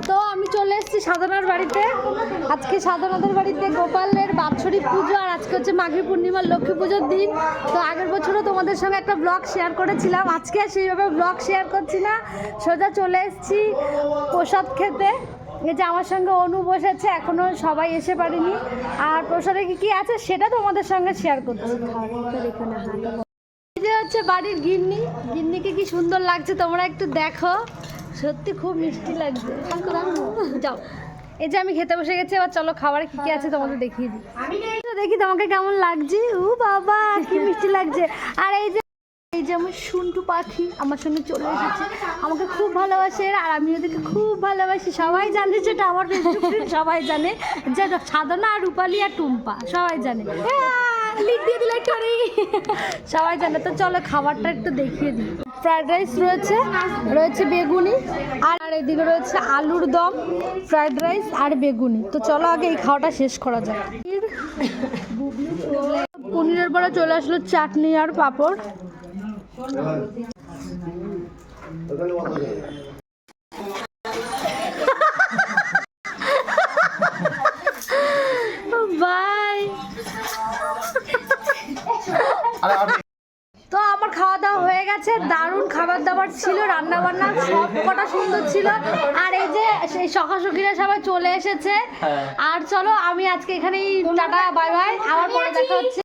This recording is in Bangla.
তো আমি চলে এসেছি সাধনার বাড়িতে। আজকে সাধনাদের বাড়িতে গোপালের বাৎসরিক পুজো, আর আজকে হচ্ছে মাঘী পূর্ণিমার লক্ষ্মী পুজোর দিন। তো আগের বছরও তোমাদের সঙ্গে একটা ব্লগ শেয়ার করেছিলাম, আজকে আর সেইভাবে ব্লগ শেয়ার করছি না, সোজা চলে এসেছি প্রসাদ খেতে। এই যে আমার সঙ্গে অনু বসেছে, এখনও সবাই এসে পারেনি। আর প্রসাদে কী কী আছে সেটা তোমাদের সঙ্গে শেয়ার করছি। এই যে হচ্ছে বাড়ির গিন্নি, গিন্নিকে কি সুন্দর লাগছে তোমরা একটু দেখো, সত্যি খুব মিষ্টি লাগছে। যাও, এই যে আমি খেতে বসে গেছি, এবার চলো খাবারে কি কি আছে তোমাদের দেখিয়ে দিই। দেখি তোমাকে কেমন লাগছে। ও বাবা কি মিষ্টি লাগছে। আর এই যে আমার শুন্টু পাখি আমার সঙ্গে চলে এসেছে, আমাকে খুব ভালোবাসে আর আমি ওদেরকে খুব ভালোবাসি। সবাই জানে যেটা আমার ফেসবুক সবাই জানে, যে সাধনা আর রূপালী আর টুম্পা সবাই জানে, লিখ দিয়ে দিলে সবাই জানে। তো চলো খাবারটা একটু দেখিয়ে দিই। ফ্রায়েড রাইস রয়েছে বেগুনি, আর এদিকে রয়েছে আলুর দম, ফ্রায়েড রাইস আর বেগুনি। তো চলো আগে এই খাওয়াটা শেষ করা যাক। পনিরের পরে চলে আসলো চাটনি আর পাঁপড়। বাই। তো আমার খাওয়া দাওয়া হয়ে গেছে, দারুণ খাবার দাবার ছিল, রান্না বান্না সব কটা সুন্দর ছিল। আর এই যে সেই সখাসখিরা সবাই চলে এসেছে। আর চলো আমি আজকে এখানেই টাটা বাই বাই, আবার পরে দেখা হচ্ছে।